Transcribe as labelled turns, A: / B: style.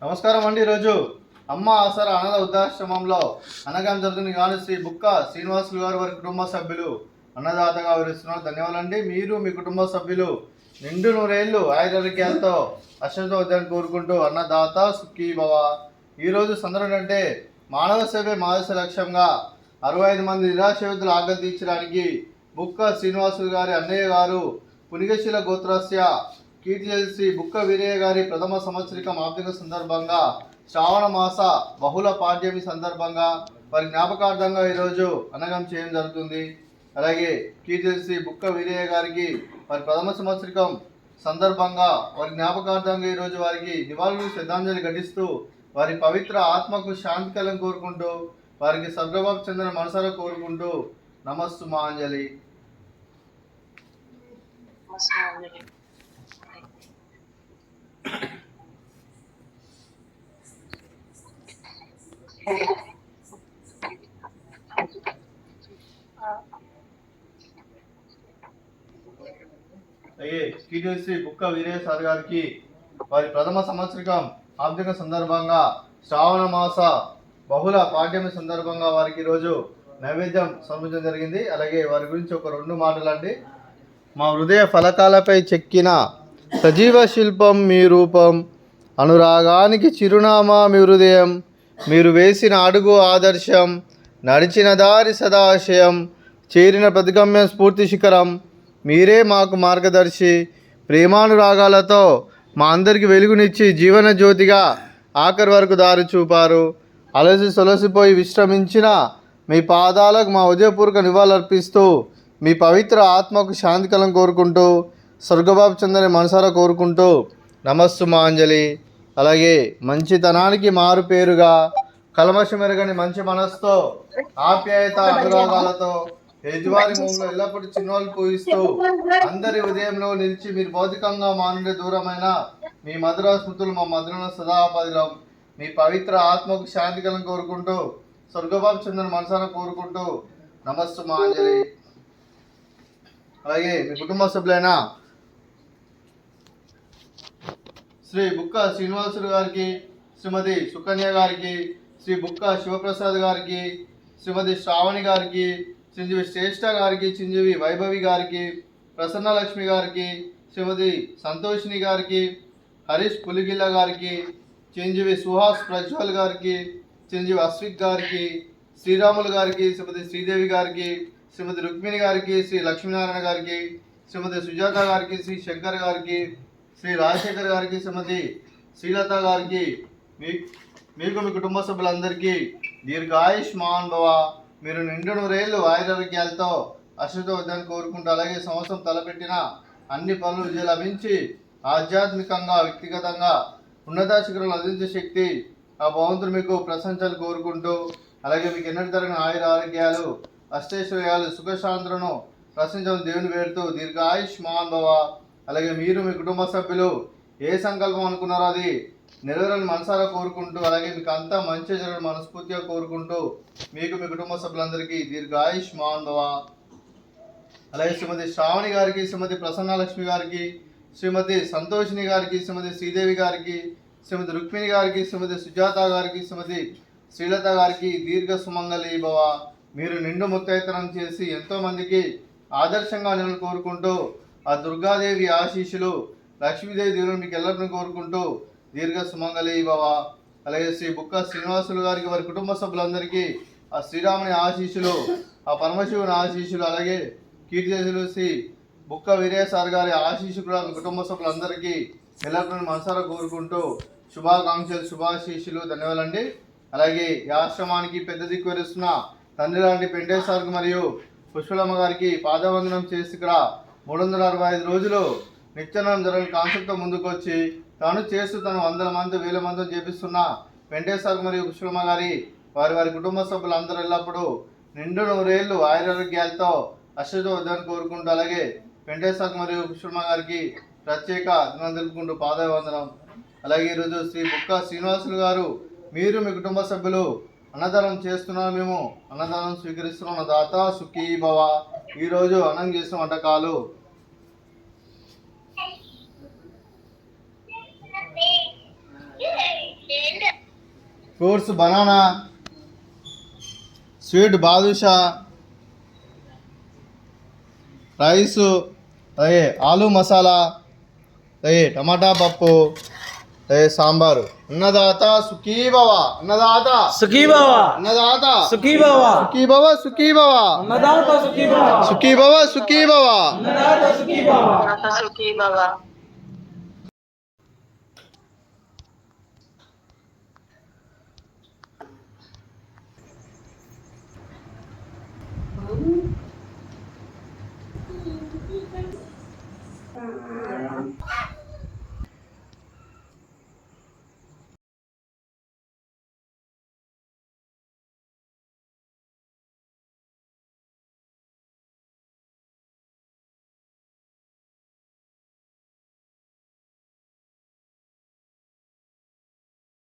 A: నమస్కారం అండి. ఈరోజు అమ్మ ఆసరా అనాథ వృద్ధాశ్రమంలో అనగానే జరుగుతుంది కానీ శ్రీ బుక్క శ్రీనివాసులు గారు వారి కుటుంబ సభ్యులు అన్నదాతగా వివరిస్తున్నారు. ధన్యవాదాలండి. మీరు మీ కుటుంబ సభ్యులు నిండు నూరేళ్లు ఆయురారోగ్యాలతో అశ్వతో వద్దని కోరుకుంటూ అన్నదాత సుఖీ భవ. ఈరోజు సందర్భం అంటే మానవ సేవే మానవ లక్ష్యంగా 65 మంది నిరాశ్రయుతులు ఆకలి తీర్చడానికి బుక్క శ్రీనివాసులు గారి అన్నయ్య గారు పునిగశీల గోత్రస్య కీర్తి బుక్క వీరయ్య గారి ప్రథమ సంవత్సరికం ఆర్థిక సందర్భంగా శ్రావణ మాస బహుళ పాడ్యమి సందర్భంగా వారి జ్ఞాపకార్థంగా ఈరోజు అన్నగం చేయడం జరుగుతుంది. అలాగే కీర్తి బుక్క వీరయ్య గారికి వారి ప్రథమ సంవత్సరికం సందర్భంగా వారి జ్ఞాపకార్థంగా ఈరోజు వారికి నివాళులు శ్రద్ధాంజలి ఘటిస్తూ వారి పవిత్ర ఆత్మకు శాంతి కలం కోరుకుంటూ వారికి స్వర్గభావం చెందిన మనసారా కోరుకుంటూ నమస్తు మాంజలి. శ్రీ బుక్క వీరయ్య సార్ గారికి వారి ప్రథమ సంవత్సరికం ఆర్థిక సందర్భంగా శ్రావణ మాస బహుళ పాఠ్యమి సందర్భంగా వారికి ఈరోజు నైవేద్యం సమర్పించడం జరిగింది. అలాగే వారి గురించి ఒక 2 మాటలు అండి. మా హృదయ ఫలకాలపై చెక్కిన సజీవ శిల్పం మీ రూపం, అనురాగానికి చిరునామా మీ హృదయం, మీరు వేసిన అడుగు ఆదర్శం, నడిచిన దారి సదాశయం, చేరిన ప్రతిగమ్య స్ఫూర్తి శిఖరం, మీరే మాకు మార్గదర్శి. ప్రేమానురాగాలతో మా అందరికి వెలుగునిచ్చి జీవన జ్యోతిగా ఆఖరి వరకు దారి చూపారు. అలసి సొలసిపోయి విశ్రమించిన మీ పాదాలకు మా ఉదయపూర్వక నివాళులర్పిస్తూ మీ పవిత్ర ఆత్మకు శాంతి కలం కోరుకుంటూ స్వర్గబాబు చందని మనసారా కోరుకుంటూ నమస్తు మాంజలి. అలాగే మంచితనానికి మారు పేరుగా కల్మషమెరగని మంచి మనసుతో ఆప్యాయత అనురాగాలతో యజమాని మూలంలో ఎల్లప్పుడూ చిన్నోళ్ళు పూజిస్తూ అందరి ఉదయంలో నిలిచి మీరు భౌతికంగా మా నుండి దూరమైన మీ మధుర స్మృతులు మా మధుర సదాపదిలం. మీ పవిత్ర ఆత్మకు శాంతి కలం కోరుకుంటూ స్వర్గబాబు చంద్ర మనసారా కోరుకుంటూ నమస్తు మాంజలి. అలాగే మీ కుటుంబ సభ్యులైన శ్రీ బుక్క శ్రీనివాసులు గారికి, శ్రీమతి సుకన్య గారికి, శ్రీ బుక్క శివప్రసాద్ గారికి, శ్రీమతి శ్రావణి గారికి, చిరంజీవి శ్రేష్ఠ గారికి, చిరంజీవి వైభవి గారికి, ప్రసన్న లక్ష్మి గారికి, శ్రీమతి సంతోషిని గారికి, హరీష్ పులిగిల్ల గారికి, చిరంజీవి సుహాస్ ప్రజ్వల్ గారికి, చిరంజీవి అశ్విక్ గారికి, శ్రీరాములు గారికి, శ్రీమతి శ్రీదేవి గారికి, శ్రీమతి రుక్మిణి గారికి, శ్రీ లక్ష్మీనారాయణ గారికి, శ్రీమతి సుజాత గారికి, శ్రీ శంకర్ గారికి, శ్రీ రాజశేఖర్ గారికి, శ్రీమతి శ్రీలత గారికి, మీకు మీ కుటుంబ సభ్యులందరికీ దీర్ఘాయుష్మాన్ భవ. మీరు నిండు నూరేళ్లు ఆయురారోగ్యాలతో అశ్వతో వద్దని కోరుకుంటూ అలాగే సంవత్సరం తలపెట్టిన అన్ని పనులు విజయం లభించి ఆధ్యాత్మికంగా వ్యక్తిగతంగా ఉన్నత శిఖరాలు అందించే శక్తి ఆ భగవంతుడు మీకు ప్రశంసలు కోరుకుంటూ అలాగే మీకు ఎన్నటి తరగిన ఆయుర ఆరోగ్యాలు అష్టైశ్వర్యాలు సుఖశాంతులను ప్రశంసలు దేవుని వేడుతూ దీర్ఘాయుష్మాన్ భవ. అలాగే మీరు మీ కుటుంబ సభ్యులు ఏ సంకల్పం అనుకున్నారో అది నెరవేరని మనసారా కోరుకుంటూ అలాగే మీకు అంతా మంచి జరగడం మనస్ఫూర్తిగా కోరుకుంటూ మీకు మీ కుటుంబ సభ్యులందరికీ దీర్ఘాయుష్మాన్ భవ. అలాగే శ్రీమతి శ్రావణి గారికి, శ్రీమతి ప్రసన్న లక్ష్మి గారికి, శ్రీమతి సంతోషిని గారికి, శ్రీమతి శ్రీదేవి గారికి, శ్రీమతి రుక్మిణి గారికి, శ్రీమతి సుజాత గారికి, శ్రీమతి శ్రీలత గారికి దీర్ఘ సుమంగళి భవ. మీరు నిండు ముత్తైతనం చేసి ఎంతోమందికి ఆదర్శంగా నేను కోరుకుంటూ ఆ దుర్గాదేవి ఆశీస్సులు లక్ష్మీదేవి దేవుని మీకు ఎల్లరిని కోరుకుంటూ దీర్ఘ సుమంగళి భవ. అలాగే శ్రీ బుక్క శ్రీనివాసులు గారికి వారి కుటుంబ సభ్యులందరికీ ఆ శ్రీరాముని ఆశీస్సులు ఆ పరమశివుని ఆశీస్సులు అలాగే కీర్తిశేషులు శ్రీ బుక్క వీరయ్య సార్ గారి ఆశీస్సులు కూడా మీ కుటుంబ సభ్యులందరికీ ఎల్లరిని మనసారా కోరుకుంటూ శుభాకాంక్షలు శుభాశీస్సులు ధన్యవాదాలండి. అలాగే ఈ ఆశ్రమానికి పెద్ద దిక్కు వరిస్తున్న తండ్రి లాంటి పెంటే సార్కి మరియు పుష్పలమ్మ గారికి పాదవందనం చేసి ఇక్కడ 365 రోజులు నిత్యానం జరగని కాన్సెప్ట్తో ముందుకు వచ్చి తాను చేస్తూ తను 100 మంది 1000 మందితో చేపిస్తున్న వెంకటేశ్వర మరియు పుష్పలమ్మ గారి వారి కుటుంబ సభ్యులందరూ ఎల్లప్పుడూ నిండు నూరేళ్లు ఆయురారోగ్యాలతో అశ్వతో వద్దని కోరుకుంటూ అలాగే వెంకటేశ్వర మరియు పుష్పలమ్మ గారికి ప్రత్యేక దినం తెలుపుకుంటూ పాదవందనం. అలాగే ఈరోజు శ్రీ బుక్క శ్రీనివాసులు గారు మీరు మీ కుటుంబ సభ్యులు అన్నదానం చేస్తున్నాం, మేము అన్నదానం స్వీకరిస్తున్నాం. దాత సుఖీ భవ. ఈరోజు అన్నం చేసిన వంటకాలు fruits banana, sweet badusha, rice, అలాగే ఆలు మసాలా, అలాగే టమాటా పప్పు, అలాగే సాంబారు. అన్నదాత సుఖీభవ, అన్నదాత
B: సుఖీభవ,
A: అన్నదాత
B: సుఖీభవ,
A: సుఖీభవ, సుఖీభవ,
B: అన్నదాత సుఖీభవ,
A: సుఖీభవ, సుఖీభవ.
B: అన్నదాత సుఖీభవ.
C: సుఖీభవ.